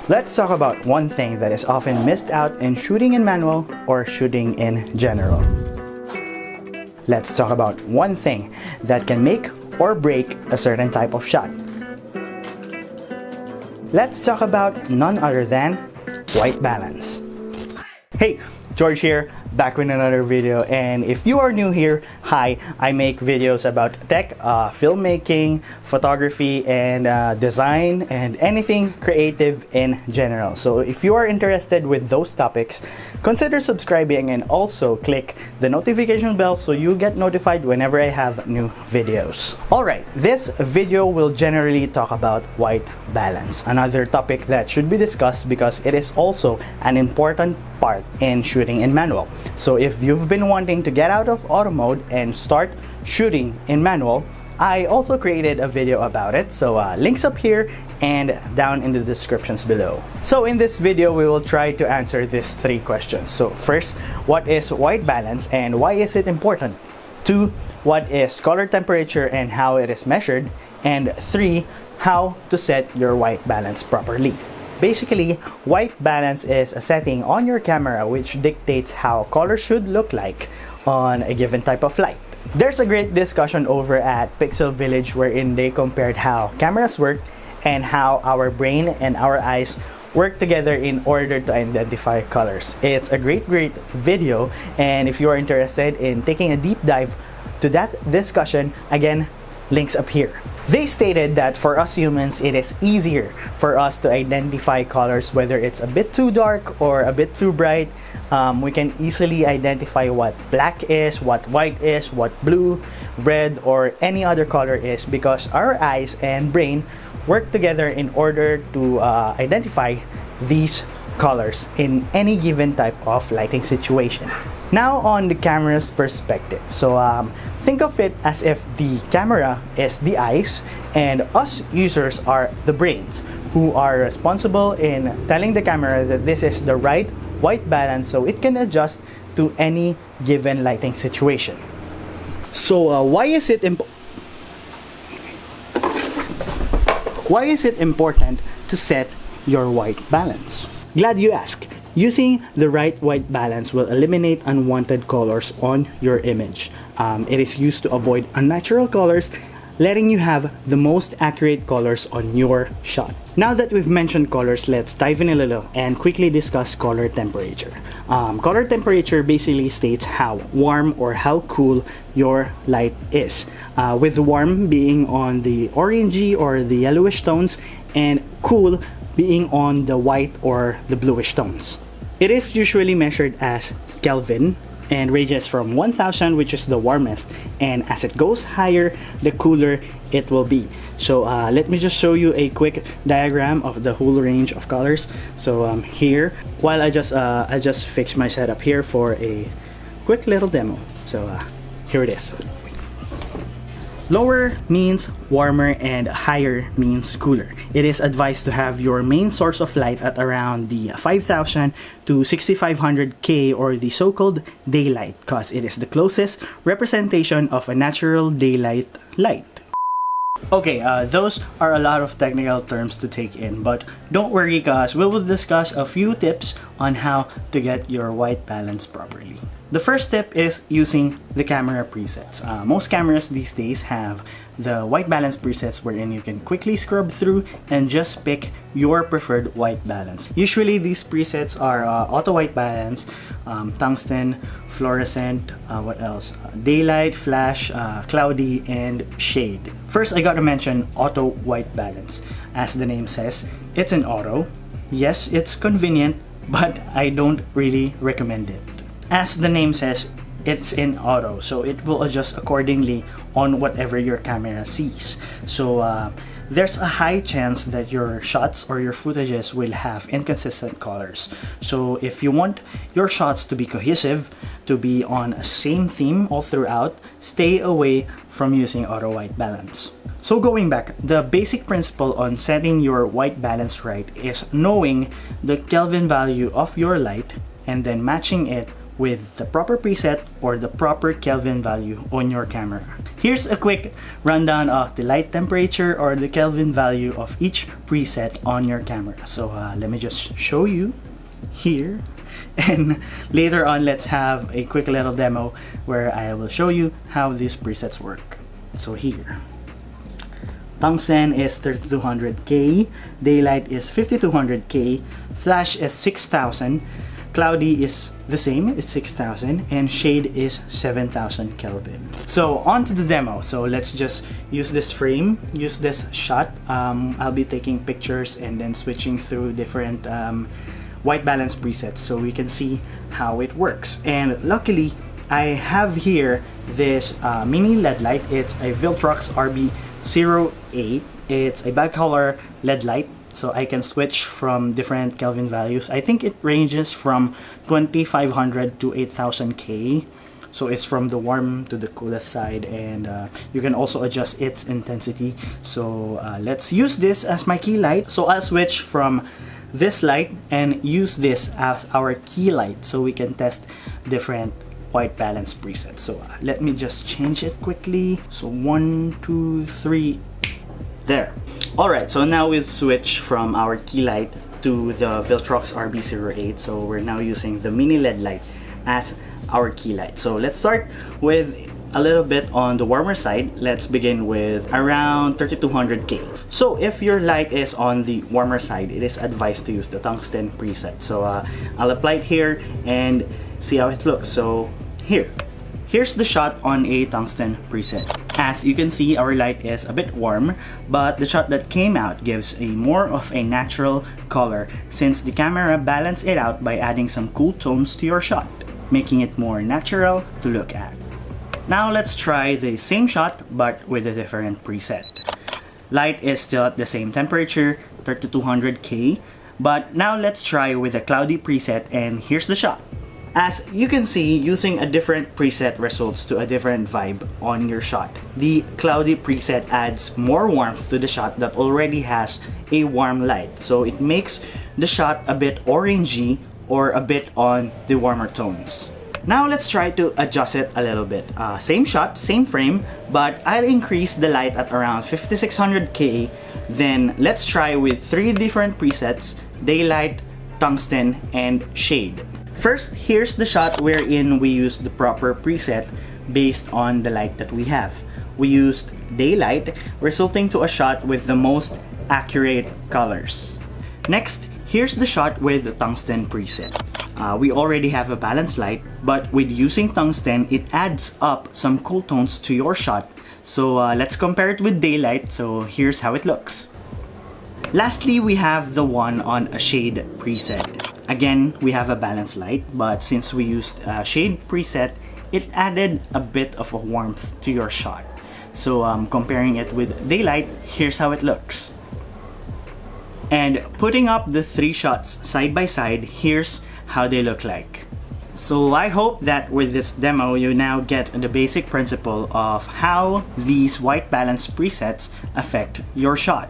Let's talk about one thing that is often missed out in shooting in manual or shooting in general. Let's talk about one thing that can make or break a certain type of shot. Let's talk about none other than white balance. Hey, George here, back with another video, and if you are new here, hi, I make videos about tech, filmmaking, photography, and design, and anything creative in general. So if you are interested with those topics, consider subscribing and also click the notification bell so you get notified whenever I have new videos. Alright, this video will generally talk about white balance, another topic that should be discussed because it is also an important part in shooting in manual. So if you've been wanting to get out of auto mode and start shooting in manual, I also created a video about it, so links up here and down in the descriptions below. So in this video, we will try to answer these three questions. So first, what is white balance and why is it important? 2, what is color temperature and how it is measured? And 3, how to set your white balance properly. Basically, white balance is a setting on your camera which dictates how color should look like on a given type of light. There's a great discussion over at Pixel Village wherein they compared how cameras work and how our brain and our eyes work together in order to identify colors. It's a great video, and if you are interested in taking a deep dive to that discussion, again, links up here. They stated that for us humans, it is easier for us to identify colors, whether it's a bit too dark or a bit too bright. We can easily identify what black is, what white is, what blue, red, or any other color is because our eyes and brain work together in order to identify these colors in any given type of lighting situation. Now on the camera's perspective. So think of it as if the camera is the eyes and us users are the brains who are responsible in telling the camera that this is the right white balance so it can adjust to any given lighting situation. So why is it important to set your white balance? Glad you asked. Using the right white balance will eliminate unwanted colors on your image. It is used to avoid unnatural colors, letting you have the most accurate colors on your shot. Now that we've mentioned colors, let's dive in a little and quickly discuss color temperature. Color temperature basically states how warm or how cool your light is, with warm being on the orangey or the yellowish tones and cool being on the white or the bluish tones. It is usually measured as Kelvin and ranges from 1000, which is the warmest, and as it goes higher, the cooler it will be. So let me just show you a quick diagram of the whole range of colors. So here, while I just fix my setup here for a quick little demo. So here it is. Lower means warmer and higher means cooler. It is advised to have your main source of light at around the 5000 to 6500 K or the so-called daylight because it is the closest representation of a natural daylight light. Okay, those are a lot of technical terms to take in, but don't worry guys, we will discuss a few tips on how to get your white balance properly. The first step is using the camera presets. Most cameras these days have the white balance presets wherein you can quickly scrub through and just pick your preferred white balance. Usually these presets are auto white balance, tungsten, fluorescent, what else? Daylight, flash, cloudy, and shade. First, I gotta mention auto white balance. As the name says, it's an auto. Yes, it's convenient, but I don't really recommend it. As the name says, it's in auto, so it will adjust accordingly on whatever your camera sees. So there's a high chance that your shots or your footages will have inconsistent colors. So if you want your shots to be cohesive, to be on a same theme all throughout, stay away from using auto white balance. So going back, the basic principle on setting your white balance right is knowing the Kelvin value of your light and then matching it with the proper preset or the proper Kelvin value on your camera. Here's a quick rundown of the light temperature or the Kelvin value of each preset on your camera. So let me just show you here, and later on let's have a quick little demo where I will show you how these presets work. So here, tungsten is 3200K, daylight is 5200K, flash is 6000, cloudy is the same, it's 6000, and shade is 7000 Kelvin. So on to the demo. So let's just use this frame, use this shot. I'll be taking pictures and then switching through different white balance presets so we can see how it works. And luckily I have here this mini LED light. It's a Viltrox RB08. It's a bicolor LED light, so I can switch from different Kelvin values. I think it ranges from 2500 to 8000K. So it's from the warm to the coolest side, and you can also adjust its intensity. So let's use this as my key light. So I'll switch from this light and use this as our key light so we can test different white balance presets. So let me just change it quickly. So 1, 2, 3, there. Alright, so now we've switched from our key light to the Viltrox RB08. So we're now using the mini LED light as our key light. So let's start with a little bit on the warmer side. Let's begin with around 3200K. So if your light is on the warmer side, it is advised to use the tungsten preset. So I'll apply it here and see how it looks. So here's the shot on a tungsten preset. As you can see, our light is a bit warm, but the shot that came out gives a more of a natural color since the camera balanced it out by adding some cool tones to your shot, making it more natural to look at. Now let's try the same shot but with a different preset. Light is still at the same temperature, 3200K, but now let's try with a cloudy preset, and here's the shot. As you can see, using a different preset results to a different vibe on your shot. The cloudy preset adds more warmth to the shot that already has a warm light, so it makes the shot a bit orangey or a bit on the warmer tones. Now let's try to adjust it a little bit. Same shot, same frame, but I'll increase the light at around 5600K. Then let's try with 3 different presets: daylight, tungsten, and shade. First, here's the shot wherein we used the proper preset based on the light that we have. We used daylight, resulting to a shot with the most accurate colors. Next, here's the shot with the tungsten preset. We already have a balanced light, but with using tungsten, it adds up some cool tones to your shot. So let's compare it with daylight. So here's how it looks. Lastly, we have the one on a shade preset. Again, we have a balanced light, but since we used a shade preset, it added a bit of a warmth to your shot. So comparing it with daylight, here's how it looks. And putting up the 3 shots side by side, here's how they look like. So I hope that with this demo, you now get the basic principle of how these white balance presets affect your shot.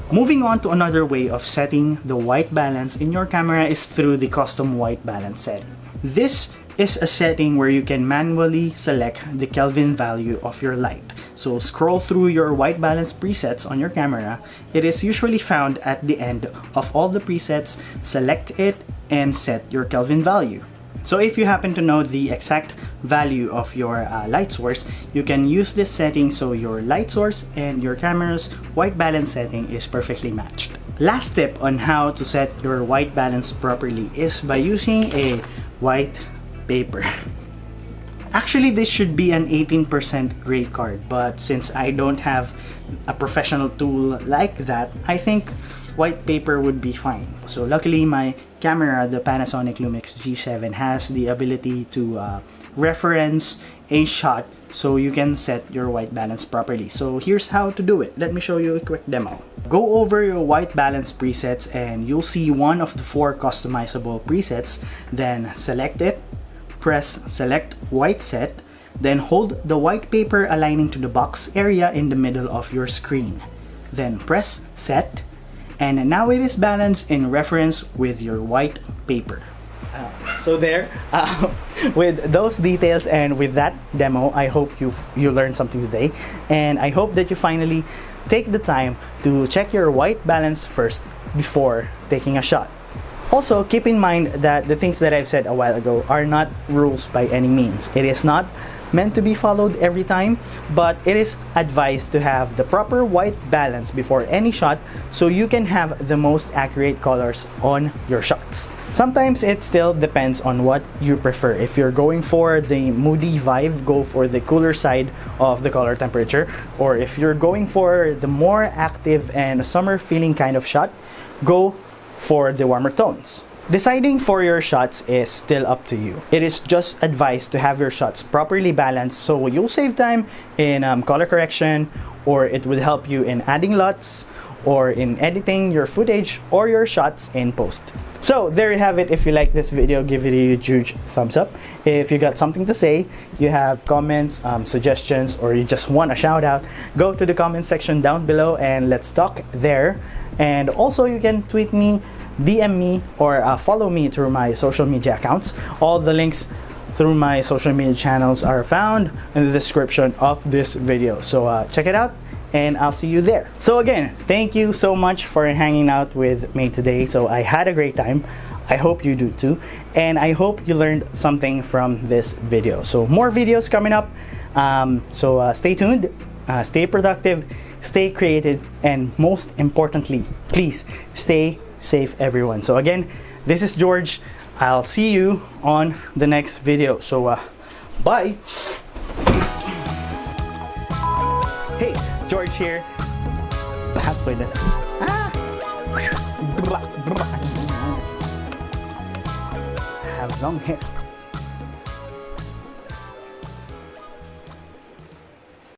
Moving on to another way of setting the white balance in your camera is through the custom white balance setting. This is a setting where you can manually select the Kelvin value of your light. So scroll through your white balance presets on your camera. It is usually found at the end of all the presets. Select it and set your Kelvin value. So if you happen to know the exact value of your light source, you can use this setting so your light source and your camera's white balance setting is perfectly matched. Last tip on how to set your white balance properly is by using a white paper. Actually, this should be an 18% gray card, but since I don't have a professional tool like that, I think white paper would be fine. So luckily my camera, the Panasonic Lumix G7, has the ability to reference a shot so you can set your white balance properly. So here's how to do it. Let me show you a quick demo. Go over your white balance presets and you'll see one of the 4 customizable presets. Then select it, press select white set, then hold the white paper aligning to the box area in the middle of your screen. Then press set, and now it is balanced in reference with your white paper. So there, with those details and with that demo, I hope you learned something today, and I hope that you finally take the time to check your white balance first before taking a shot. Also, keep in mind that the things that I've said a while ago are not rules by any means. It is not meant to be followed every time, but it is advised to have the proper white balance before any shot so you can have the most accurate colors on your shots. Sometimes it still depends on what you prefer. If you're going for the moody vibe, go for the cooler side of the color temperature, or if you're going for the more active and summer feeling kind of shot, go for the warmer tones. Deciding for your shots is still up to you. It is just advised to have your shots properly balanced so you'll save time in color correction, or it will help you in adding LUTs, or in editing your footage or your shots in post. So there you have it. If you like this video, give it a huge thumbs up. If you got something to say, you have comments, suggestions, or you just want a shout out, go to the comment section down below and let's talk there. And also you can tweet me, DM me, or follow me through my social media accounts. All the links through my social media channels are found in the description of this video. So check it out and I'll see you there. So again, thank you so much for hanging out with me today. So I had a great time. I hope you do too. And I hope you learned something from this video. So more videos coming up. Stay tuned, stay productive, stay creative, and most importantly, please stay safe, everyone. So again, this is George. I'll see you on the next video. So bye. Hey, George here. Have long hair.